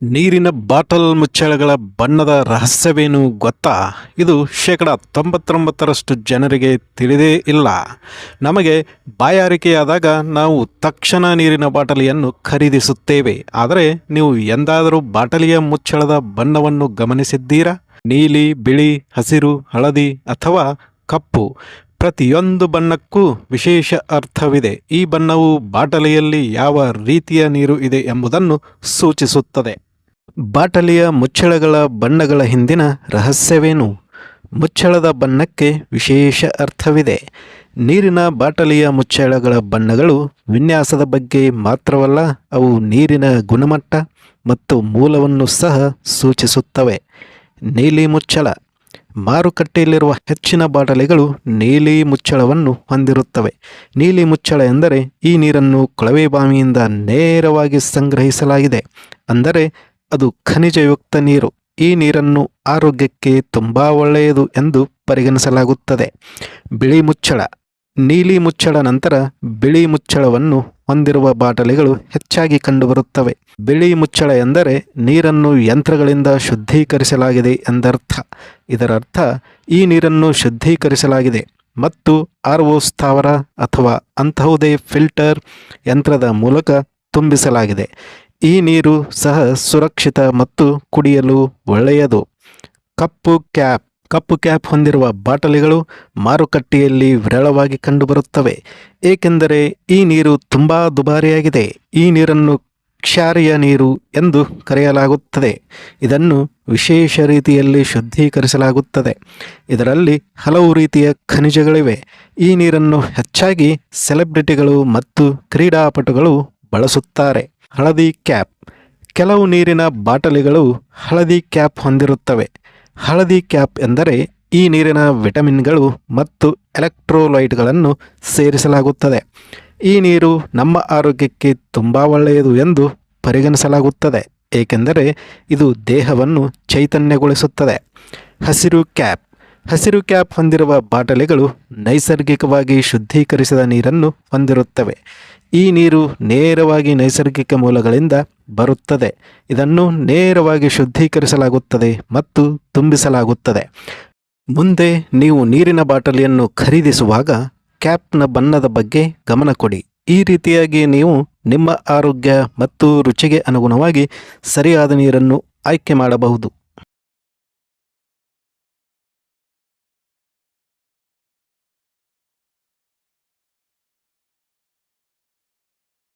ನೀರಿನ ಬಾಟಲ್ ಮುಚ್ಚಳಗಳ ಬಣ್ಣದ ರಹಸ್ಯವೇನು ಗೊತ್ತಾ? ಇದು 99% ಜನರಿಗೆ ತಿಳಿದೇ ಇಲ್ಲ. ನಮಗೆ ಬಾಯಾರಿಕೆಯಾದಾಗ ನಾವು ತಕ್ಷಣ ನೀರಿನ ಬಾಟಲಿಯನ್ನು ಖರೀದಿಸುತ್ತೇವೆ. ಆದರೆ ನೀವು ಎಂದಾದರೂ ಬಾಟಲಿಯ ಮುಚ್ಚಳದ ಬಣ್ಣವನ್ನು ಗಮನಿಸಿದ್ದೀರಾ? ನೀಲಿ, ಬಿಳಿ, ಹಸಿರು, ಹಳದಿ ಅಥವಾ ಕಪ್ಪು ಪ್ರತಿಯೊಂದು ಬಣ್ಣಕ್ಕೂ ವಿಶೇಷ ಅರ್ಥವಿದೆ. ಈ ಬಣ್ಣವು ಬಾಟಲಿಯಲ್ಲಿ ಯಾವ ರೀತಿಯ ನೀರು ಇದೆ ಎಂಬುದನ್ನು ಸೂಚಿಸುತ್ತದೆ. ಬಾಟಲಿಯ ಮುಚ್ಚಳಗಳ ಬಣ್ಣಗಳ ಹಿಂದಿನ ರಹಸ್ಯವೇನು? ಮುಚ್ಚಳದ ಬಣ್ಣಕ್ಕೆ ವಿಶೇಷ ಅರ್ಥವಿದೆ. ನೀರಿನ ಬಾಟಲಿಯ ಮುಚ್ಚಳಗಳ ಬಣ್ಣಗಳು ವಿನ್ಯಾಸದ ಬಗ್ಗೆ ಮಾತ್ರವಲ್ಲ, ಅವು ನೀರಿನ ಗುಣಮಟ್ಟ ಮತ್ತು ಮೂಲವನ್ನು ಸಹ ಸೂಚಿಸುತ್ತವೆ. ನೀಲಿ ಮುಚ್ಚಳ. ಮಾರುಕಟ್ಟೆಯಲ್ಲಿರುವ ಹೆಚ್ಚಿನ ಬಾಟಲಿಗಳು ನೀಲಿ ಮುಚ್ಚಳವನ್ನು ಹೊಂದಿರುತ್ತವೆ. ನೀಲಿ ಮುಚ್ಚಳ ಎಂದರೆ ಈ ನೀರನ್ನು ಕೊಳವೆಬಾವಿಯಿಂದ ನೇರವಾಗಿ ಸಂಗ್ರಹಿಸಲಾಗಿದೆ, ಅಂದರೆ ಅದು ಖನಿಜಯುಕ್ತ ನೀರು. ಈ ನೀರನ್ನು ಆರೋಗ್ಯಕ್ಕೆ ತುಂಬ ಒಳ್ಳೆಯದು ಎಂದು ಪರಿಗಣಿಸಲಾಗುತ್ತದೆ. ಬಿಳಿ ಮುಚ್ಚಳ. ನೀಲಿ ಮುಚ್ಚಳ ನಂತರ ಬಿಳಿ ಮುಚ್ಚಳವನ್ನು ಹೊಂದಿರುವ ಬಾಟಲಿಗಳು ಹೆಚ್ಚಾಗಿ ಕಂಡುಬರುತ್ತವೆ. ಬಿಳಿ ಮುಚ್ಚಳ ಎಂದರೆ ನೀರನ್ನು ಯಂತ್ರಗಳಿಂದ ಶುದ್ಧೀಕರಿಸಲಾಗಿದೆ ಎಂದರ್ಥ. ಇದರರ್ಥ ಈ ನೀರನ್ನು ಶುದ್ಧೀಕರಿಸಲಾಗಿದೆ ಮತ್ತು RO ಸ್ಥಾವರ ಅಥವಾ ಅಂತಹುದೇ ಫಿಲ್ಟರ್ ಯಂತ್ರದ ಮೂಲಕ ತುಂಬಿಸಲಾಗಿದೆ. ಈ ನೀರು ಸಹ ಸುರಕ್ಷಿತ ಮತ್ತು ಕುಡಿಯಲು ಒಳ್ಳೆಯದು. ಕಪ್ಪು ಕ್ಯಾಪ್. ಕಪ್ಪು ಕ್ಯಾಪ್ ಹೊಂದಿರುವ ಬಾಟಲಿಗಳು ಮಾರುಕಟ್ಟೆಯಲ್ಲಿ ವಿರಳವಾಗಿ ಕಂಡುಬರುತ್ತವೆ, ಏಕೆಂದರೆ ಈ ನೀರು ತುಂಬ ದುಬಾರಿಯಾಗಿದೆ. ಈ ನೀರನ್ನು ಕ್ಷಾರೀಯ ನೀರು ಎಂದು ಕರೆಯಲಾಗುತ್ತದೆ. ಇದನ್ನು ವಿಶೇಷ ರೀತಿಯಲ್ಲಿ ಶುದ್ಧೀಕರಿಸಲಾಗುತ್ತದೆ. ಇದರಲ್ಲಿ ಹಲವು ರೀತಿಯ ಖನಿಜಗಳಿವೆ. ಈ ನೀರನ್ನು ಹೆಚ್ಚಾಗಿ ಸೆಲೆಬ್ರಿಟಿಗಳು ಮತ್ತು ಕ್ರೀಡಾಪಟುಗಳು ಬಳಸುತ್ತಾರೆ. ಹಳದಿ ಕ್ಯಾಪ್. ಕೆಲವು ನೀರಿನ ಬಾಟಲಿಗಳು ಹಳದಿ ಕ್ಯಾಪ್ ಹೊಂದಿರುತ್ತವೆ. ಹಳದಿ ಕ್ಯಾಪ್ ಎಂದರೆ ಈ ನೀರಿನ ವಿಟಮಿನ್ಗಳು ಮತ್ತು ಎಲೆಕ್ಟ್ರೋಲೈಟ್ಗಳನ್ನು ಸೇರಿಸಲಾಗುತ್ತದೆ. ಈ ನೀರು ನಮ್ಮ ಆರೋಗ್ಯಕ್ಕೆ ತುಂಬ ಒಳ್ಳೆಯದು ಎಂದು ಪರಿಗಣಿಸಲಾಗುತ್ತದೆ, ಏಕೆಂದರೆ ಇದು ದೇಹವನ್ನು ಚೈತನ್ಯಗೊಳಿಸುತ್ತದೆ. ಹಸಿರು ಕ್ಯಾಪ್. ಹಸಿರು ಕ್ಯಾಪ್ ಹೊಂದಿರುವ ಬಾಟಲಿಗಳು ನೈಸರ್ಗಿಕವಾಗಿ ಶುದ್ಧೀಕರಿಸಿದ ನೀರನ್ನು ಹೊಂದಿರುತ್ತವೆ. ಈ ನೀರು ನೇರವಾಗಿ ನೈಸರ್ಗಿಕ ಮೂಲಗಳಿಂದ ಬರುತ್ತದೆ. ಇದನ್ನು ನೇರವಾಗಿ ಶುದ್ಧೀಕರಿಸಲಾಗುತ್ತದೆ ಮತ್ತು ತುಂಬಿಸಲಾಗುತ್ತದೆ. ಮುಂದೆ ನೀವು ನೀರಿನ ಬಾಟಲಿಯನ್ನು ಖರೀದಿಸುವಾಗ ಕ್ಯಾಪ್ನ ಬಣ್ಣದ ಬಗ್ಗೆ ಗಮನ ಕೊಡಿ. ಈ ರೀತಿಯಾಗಿ ನೀವು ನಿಮ್ಮ ಆರೋಗ್ಯ ಮತ್ತು ರುಚಿಗೆ ಅನುಗುಣವಾಗಿ ಸರಿಯಾದ ನೀರನ್ನು ಆಯ್ಕೆ ಮಾಡಬಹುದು.